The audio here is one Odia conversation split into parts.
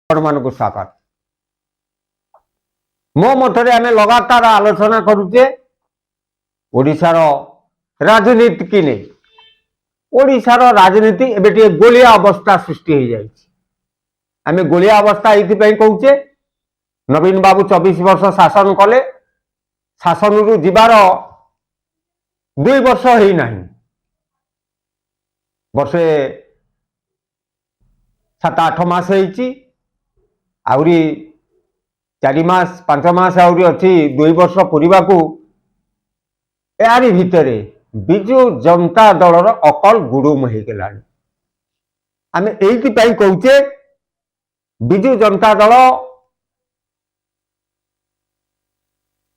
ଆପଣମାନଙ୍କୁ ସ୍ୱାଗତ। ମୋ ମତରେ ଆମେ ଲଗାତାର ଆଲୋଚନା କରୁଛେ ଓଡ଼ିଶାର ରାଜନୀତି କି ନେଇ। ଓଡ଼ିଶାର ରାଜନୀତି ଏବେ ଟିକେ ଗୋଳିଆ ଅବସ୍ଥା ସୃଷ୍ଟି ହୋଇଯାଇଛି। ଆମେ ଗୋଳିଆ ଅବସ୍ଥା ଏଇଥିପାଇଁ କହୁଛେ, ନବୀନ ବାବୁ 24 ବର୍ଷ ଶାସନ କଲେ, ଶାସନରୁ ଯିବାର 2 ବର୍ଷ ହେଇନାହିଁ, ବର୍ଷେ 7-8 ମାସ ହେଇଛି, ଆହୁରି 4 ମାସ 5 ମାସ ଆହୁରି ଅଛି 2 ବର୍ଷ ପୂରିବାକୁ। ଏହାରି ଭିତରେ ବିଜୁ ଜନତା ଦଳର ଅକଲ ଗୁଡୁମ ହେଇଗଲାଣି। ଆମେ ଏଇଥିପାଇଁ କହୁଛେ ବିଜୁ ଜନତା ଦଳ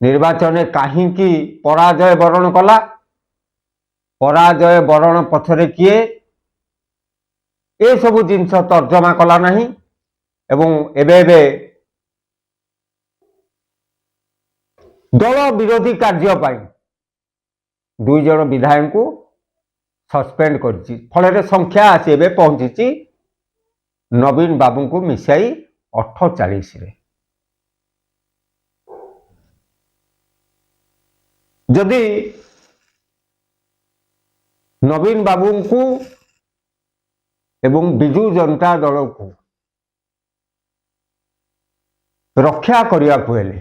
ନିର୍ବାଚନରେ କାହିଁକି ପରାଜୟ ବରଣ କଲା, ପରାଜୟ ବରଣ ପଛରେ କିଏ, ଏସବୁ ଜିନିଷ ତର୍ଜମା କଲା ନାହିଁ। ଏବଂ ଏବେ ଦଳ ବିରୋଧୀ କାର୍ଯ୍ୟ ପାଇଁ 2 ଜଣ ବିଧାୟକଙ୍କୁ ସସ୍ପେଣ୍ଡ କରିଛି। ଫଳରେ ସଂଖ୍ୟା ଆସି ଏବେ ପହଞ୍ଚିଛି ନବୀନ ବାବୁଙ୍କୁ ମିଶାଇ 48ରେ। ଯଦି ନବୀନ ବାବୁଙ୍କୁ ଏବଂ ବିଜୁ ଜନତା ଦଳକୁ ରକ୍ଷା କରିବାକୁ ହେଲେ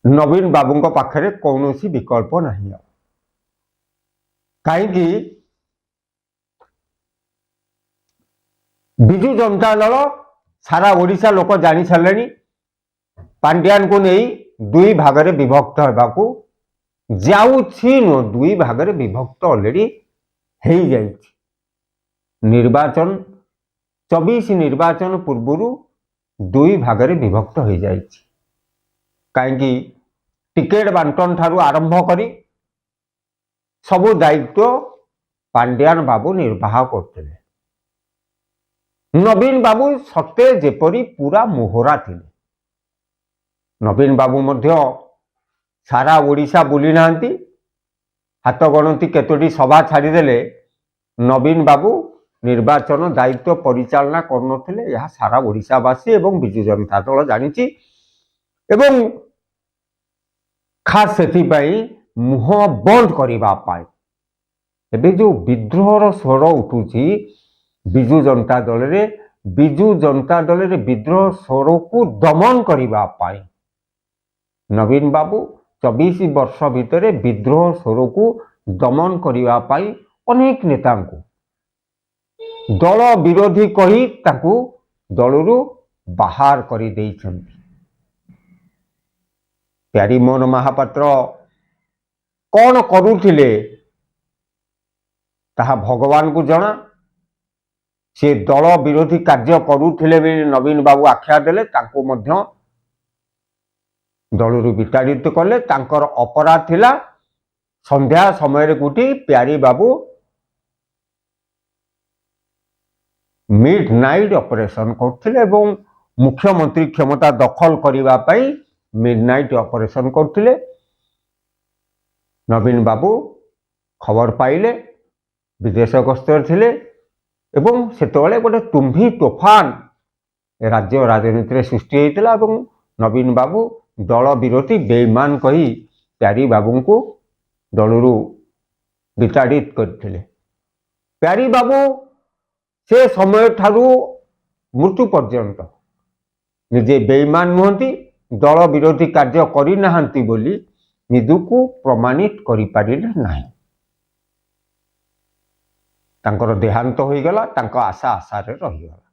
ନବୀନ ବାବୁଙ୍କ ପାଖରେ କୌଣସି ବିକଳ୍ପ ନାହିଁ। କାହିଁକି ବିଜୁ ଜନତା ଦଳ ସାରା ଓଡ଼ିଶା ଲୋକ ଜାଣି ସାରିଲେଣି ପାଣ୍ଡିଆନଙ୍କୁ ନେଇ 2 ଭାଗରେ ବିଭକ୍ତ ହେବାକୁ ଯାଉଛି। 2 ଭାଗରେ ବିଭକ୍ତ ଅଲରେଡି ହେଇଯାଇଛି। ନିର୍ବାଚନ 24 ନିର୍ବାଚନ ପୂର୍ବରୁ 2 ଭାଗରେ ବିଭକ୍ତ ହେଇଯାଇଛି। କାହିଁକି ଟିକେଟ ବାଣ୍ଟନ ଠାରୁ ଆରମ୍ଭ କରି ସବୁ ଦାୟିତ୍ୱ ପାଣ୍ଡିଆନ ବାବୁ ନିର୍ବାହ କରୁଥିଲେ। ନବୀନ ବାବୁ ସତେ ଯେପରି ପୁରା ମୋହରା ଥିଲେ। ନବୀନ ବାବୁ ମଧ୍ୟ ସାରା ଓଡ଼ିଶା ବୁଲି ନାହାନ୍ତି, ହାତ ଗଣତି କେତୋଟି ସଭା ଛାଡ଼ିଦେଲେ ନବୀନ ବାବୁ ନିର୍ବାଚନ ଦାୟିତ୍ୱ ପରିଚାଳନା କରୁନଥିଲେ। ଏହା ସାରା ଓଡ଼ିଶାବାସୀ ଏବଂ ବିଜୁ ଜନତା ଦଳ ଜାଣିଛି। ଏବଂ ଖାସ୍ ସେଥିପାଇଁ ମୁହଁ ବନ୍ଦ କରିବା ପାଇଁ ଏବେ ଯେଉଁ ବିଦ୍ରୋହର ସ୍ୱର ଉଠୁଛି ବିଜୁ ଜନତା ଦଳରେ, ବିଦ୍ରୋହ ସ୍ୱରକୁ ଦମନ କରିବା ପାଇଁ ନବୀନ ବାବୁ 24 ବର୍ଷ ଭିତରେ ବିଦ୍ରୋହ ସ୍ୱରକୁ ଦମନ କରିବା ପାଇଁ ଅନେକ ନେତାଙ୍କୁ ଦଳ ବିରୋଧୀ କହି ତାଙ୍କୁ ଦଳରୁ ବାହାର କରିଦେଇଛନ୍ତି। ପ୍ୟାରୀମୋହନ ମହାପାତ୍ର କ'ଣ କରୁଥିଲେ ତାହା ଭଗବାନଙ୍କୁ ଜଣା। ସେ ଦଳ ବିରୋଧୀ କାର୍ଯ୍ୟ କରୁଥିଲେ ବୋଲି ନବୀନ ବାବୁ ଆଖ୍ୟା ଦେଲେ, ତାଙ୍କୁ ମଧ୍ୟ ଦଳରୁ ବିତାଡ଼ିତ କଲେ। ତାଙ୍କର ଅପରାଧ ଥିଲା ସନ୍ଧ୍ୟା ସମୟରେ କୋଠି ପ୍ୟାରୀ ବାବୁ ମିଡନାଇଟ୍ ଅପରେସନ କରୁଥିଲେ ଏବଂ ମୁଖ୍ୟମନ୍ତ୍ରୀ କ୍ଷମତା ଦଖଲ କରିବା ପାଇଁ ମିଡନାଇଟ୍ ଅପରେସନ କରୁଥିଲେ। ନବୀନ ବାବୁ ଖବର ପାଇଲେ, ବିଦେଶ ଗସ୍ତରେ ଥିଲେ ଏବଂ ସେତେବେଳେ ଗୋଟେ ତୁମ୍ଭି ତୋଫାନ ରାଜ୍ୟ ରାଜନୀତିରେ ସୃଷ୍ଟି ହୋଇଥିଲା ଏବଂ ନବୀନ ବାବୁ ଦଳ ବିରୋଧୀ ବେଇମାନ କହି ପ୍ୟାରୀ ବାବୁଙ୍କୁ ଦଳରୁ ବିତାଡ଼ିତ କରିଥିଲେ। ପ୍ୟାରୀ ବାବୁ ସେ ସମୟ ଠାରୁ ମୃତ୍ୟୁ ପର୍ଯ୍ୟନ୍ତ ନିଜେ ବେଇମାନ ନୁହନ୍ତି, ଦଳ ବିରୋଧୀ କାର୍ଯ୍ୟ କରିନାହାନ୍ତି ବୋଲି ନିଜକୁ ପ୍ରମାଣିତ କରିପାରିଲେ ନାହିଁ। ତାଙ୍କର ଦେହାନ୍ତ ହୋଇଗଲା, ତାଙ୍କ ଆଶାରେ ରହିଗଲା।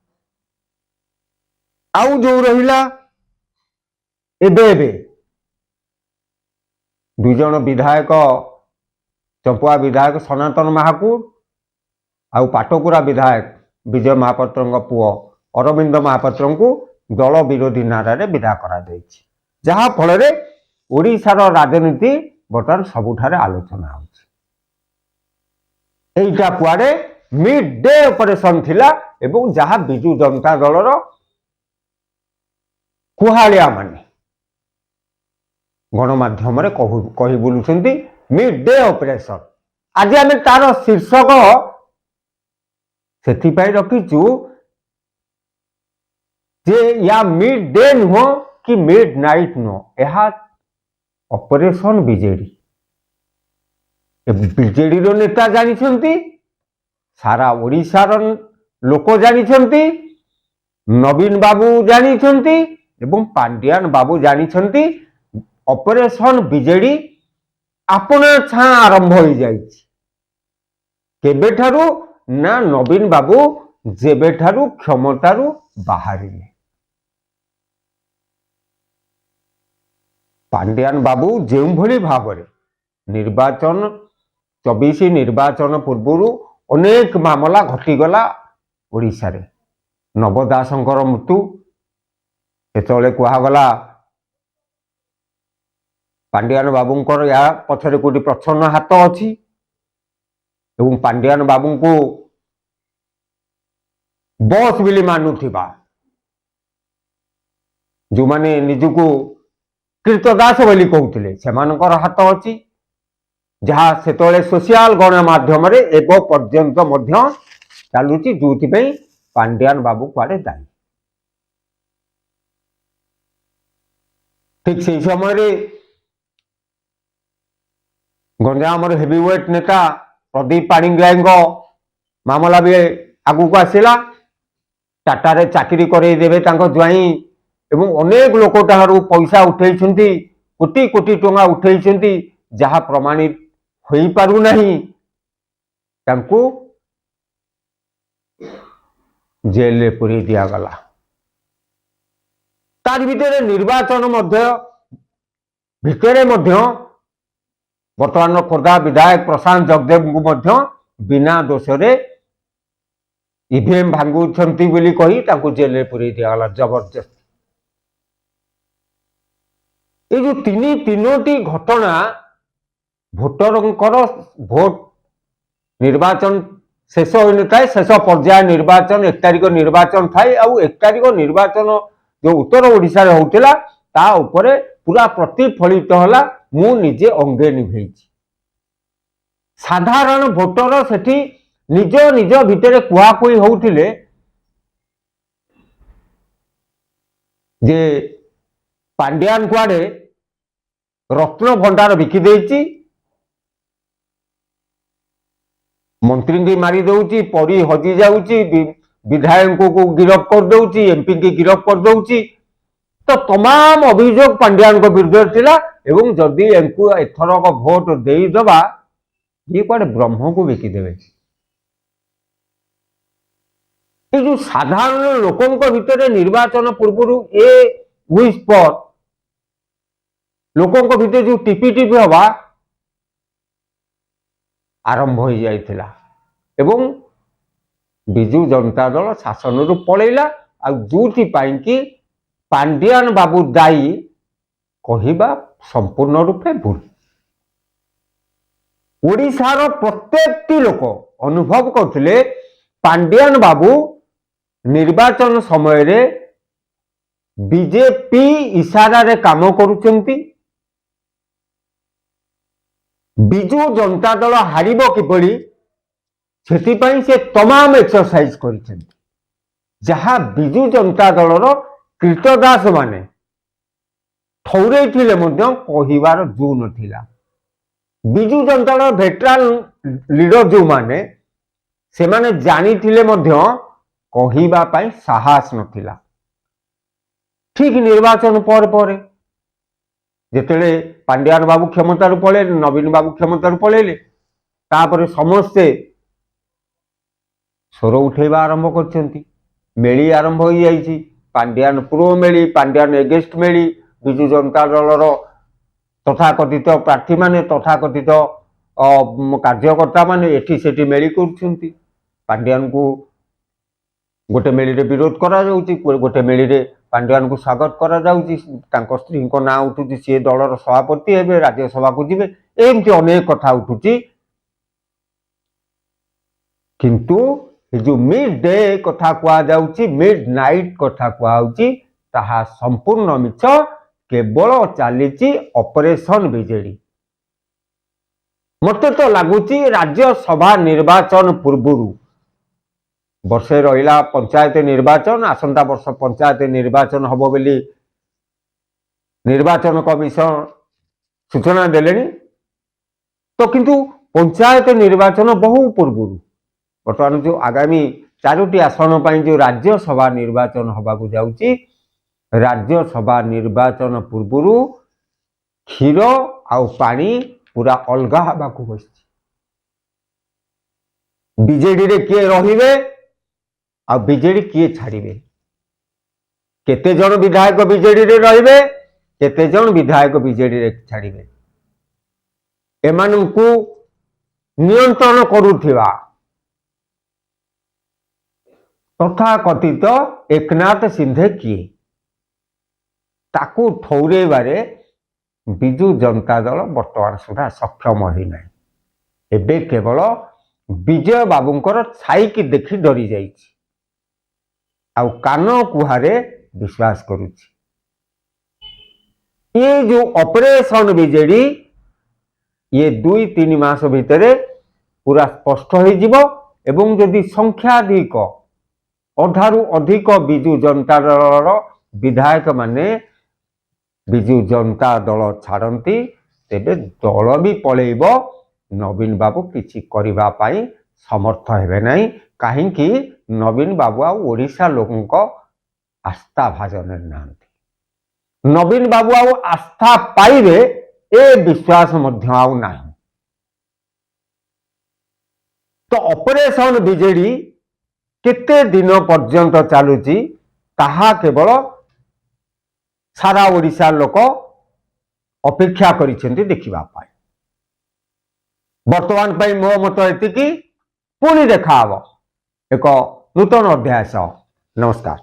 ଆଉ ଯୋଉ ରହିଲା ଏବେ 2 ଜଣ ବିଧାୟକ, ଚମ୍ପୁଆ ବିଧାୟକ ସନାତନ ମହାକୁଡ଼ ଆଉ ପାଟକୁରା ବିଧାୟକ ବିଜୟ ମହାପାତ୍ରଙ୍କ ପୁଅ ଅରବିନ୍ଦ ମହାପାତ୍ରଙ୍କୁ ଦଳ ବିରୋଧୀ ନାରାରେ ବିଦା କରାଯାଇଛି। ଯାହା ଫଳରେ ଓଡ଼ିଶାର ରାଜନୀତି ବର୍ତ୍ତମାନ ସବୁଠାରେ ଆଲୋଚନା ହେଉଛି। এইটা କୁଆଡ଼େ ମିଡ୍ ଡେ ଅପରେସନ ଥିଲା ଏବଂ ଯାହା ବିଜୁ ଜନତା ଦଳର କୁହାଳିଆ ମାନେ ଗଣମାଧ୍ୟମରେ କହି ବୁଲୁଛନ୍ତି ମିଡ୍ ଡେ ଅପରେସନ। ଆଜି ଆମେ ତାର ଶୀର୍ଷକ ସେଥିପାଇଁ ରଖିଛୁ जे या मिड डे नुह कि मिड नाइट नुह यह ऑपरेशन बीजेडी बीजेडी नेता जानी सारा ओडिशार लोक जानी नवीन बाबू जानी पांड्यान बाबू जानी ऑपरेशन बीजेडी आपण छा आरंभ हो जाठारू ना नवीन बाबू जेबेठारू क्षमतारू बाहरिले पांड्यान बाबू जो भाव निर्वाचन 24 निर्वाचन पूर्व अनेक मामला घटीगला ओडिशा रे नव दासंकर मृत्यु सेतले कहगला पांड्यान बाबूंकर या पछरे कोटी प्रच्छन्न हाथ अछि एवं पांड्यान बाबू को बस बिली मानुथिबा जो माने निजुको कृतदास बोली कहते सेमानकर हाथ अच्छी जहाँ से सोशल गणमाध्यम एवं पर्यंत चलुची जो पांड्यान बाबू कुआडे दायी ठीक से समय गंजाम हेवीवेट नेता प्रदीप पाणिग्राही मामला भी आगू को आसला टाटा चाकरी करदेवे ज्वाई एवं अनेक लोक पैसा उठे कोटी कोटी टंका उठे जहाँ प्रमाणित हो पारना जेल रे पुरी दिगला तार भितर निर्वाचन भितर वर्तमान खोर्धा विधायक प्रशांत जगदेव को बिना दोष ईवीएम भांगुंट बोली कही जेल रे पुरी दिगला जबरदस्त ये जो तीनोटी घटना भोटर भोट निर्वाचन शेष हो न शेष पर्याय निर्वाचन 1 तारिख निर्वाचन थाए आउ 1 तारिख निर्वाचन जो उत्तर ओडिशा रे होउतिला ता उपरे पूरा प्रतिफलित होला मु निजे अंगे निभे साधारण भोटर सेठी निज निज भितर कुआकुई होउतिले जे पांड्यान कुआडे रत्न भंडार बिकी देछि मंत्री की मारी दउछि परी हजी जाउछि विधायक को गिरफ्त कर दउछि एमपी की गिरफ्त कर दउछि तो तमाम अभियोग पांड्यान को विरुद्ध थिला एवं जदि एंकु एथरक भोट देई दबा ये कुआडे ब्रह्म को बिकी देबे ये जो साधारण लोकंक भितर निर्वाचन पूर्व ए व्हिस्पर लोकंक भितर जो टिपी टिपी हवा आरंभ हो जाइथिला एवं बिजु जनता दल शासन रु पळैला आ जोथि पाई कि पांड्यान बाबू दायी कहिबा संपूर्ण रूपे भूल ओडिशार प्रत्येकटी लोक अनुभव करथिले पांड्यान बाबू निर्वाचन समय रे बीजेपी इशारा रे काम करूचंती बिजु जनता दल हारिबो किपरि सेतिपाई से तमाम एक्सरसाइज करिसेंती जहाँ बिजु जनता दलर कृतदास माने ठौरे थिले मध्य कहिबार जो नथिला बिजु जनता दल वेटरान लीडर जो माने से माने जानी थिले मध्य कहिबा पाई साहस नथिला ठीक निर्वाचन पर जेतेले पांड्यान बाबू क्षमतार पड़े नवीन बाबू क्षमतार पड़े तापर समस्ते स्वर उठेबा आरंभ करछंती मेली आरंभ हो जाइछि पांड्यान पूर्व मेली पांड्यान एगेस्ट मेली बिजु जनता दलर तथाकथित प्रार्थी माने तथाकथित कार्यकर्ता माने एठी सेठी मेली करछंती पांड्यान को गोटे मेली रे विरोध करा जाउछि गोटे मेली रे पांड्यान को स्वागत करा जाउछि तांको स्त्री को ना उठुछि से दलर सभापति हेबे राज्यसभा को जिबे एमती अनेक कथा उठुछि किंतु जो मिड डे कथा कुआ जाउछि मिड नाइट कथा कुआ होउछि ताहा संपूर्ण मिछ केवल चलीछि ऑपरेशन बीजेडी मते तो लागुछि राज्यसभा निर्वाचन पूर्वरु ବର୍ଷେ ରହିଲା ପଞ୍ଚାୟତ ନିର୍ବାଚନ, ଆସନ୍ତା ବର୍ଷ ପଞ୍ଚାୟତ ନିର୍ବାଚନ ହବ ବୋଲି ନିର୍ବାଚନ କମିଶନ ସୂଚନା ଦେଲେଣି। ତ କିନ୍ତୁ ପଞ୍ଚାୟତ ନିର୍ବାଚନ ବହୁ ପୂର୍ବରୁ ବର୍ତ୍ତମାନ ଯେଉଁ ଆଗାମୀ 4ଟି ଆସନ ପାଇଁ ଯେଉଁ ରାଜ୍ୟସଭା ନିର୍ବାଚନ ହେବାକୁ ଯାଉଛି, ରାଜ୍ୟସଭା ନିର୍ବାଚନ ପୂର୍ବରୁ କ୍ଷୀର ଆଉ ପାଣି ପୁରା ଅଲଗା ହେବାକୁ ବସିଛି। ବିଜେଡିରେ କିଏ ରହିବେ ଆଉ ବିଜେଡି କିଏ ଛାଡ଼ିବେ, କେତେ ଜଣ ବିଧାୟକ ବିଜେଡିରେ ରହିବେ, କେତେ ଜଣ ବିଧାୟକ ବିଜେଡିରେ ଛାଡ଼ିବେ, ଏମାନଙ୍କୁ ନିୟନ୍ତ୍ରଣ କରୁଥିବା ତଥାକଥିତ ଏକନାଥ ସିନ୍ଧେ କିଏ, ତାକୁ ଠଉରେଇବାରେ ବିଜୁ ଜନତା ଦଳ ବର୍ତ୍ତମାନ ସୁଦ୍ଧା ସକ୍ଷମ ହୋଇନାହିଁ। ଏବେ କେବଳ ବିଜୟ ବାବୁଙ୍କର ଛାଇକି ଦେଖି ଡରି ଯାଇଛି ଆଉ କାନ କୁହାରେ ବିଶ୍ୱାସ କରୁଛି। ये जो ऑपरेशन बिजेडी ये 2-3 मास भितर पूरा स्पष्ट हो एवं जदि संख्याधिक अधारू अधिक विजु जनता दल विधायक माने विजु जनता दल छाड़ती तेबे दल भी पलैब, नवीन बाबू किछि करिबा पाई समर्थ हेबे नहीं। कहीं नवीन बाबू आ ओडिशा लोकंक आस्था भाजन नांती, नवीन बाबू आउ आस्था पाइबे ए विश्वास मध्य आउ नाही। तो ऑपरेशन बिजेडी केते दिन पर्यंत चलुची ताहा केवल सारा ओडिशा लोक अपेक्षा करिसेंती देखिबा पाई। वर्तमान पाई मो मत एतिकी, पुणी देखा हबो एक नूतन अध्याय। नमस्कार।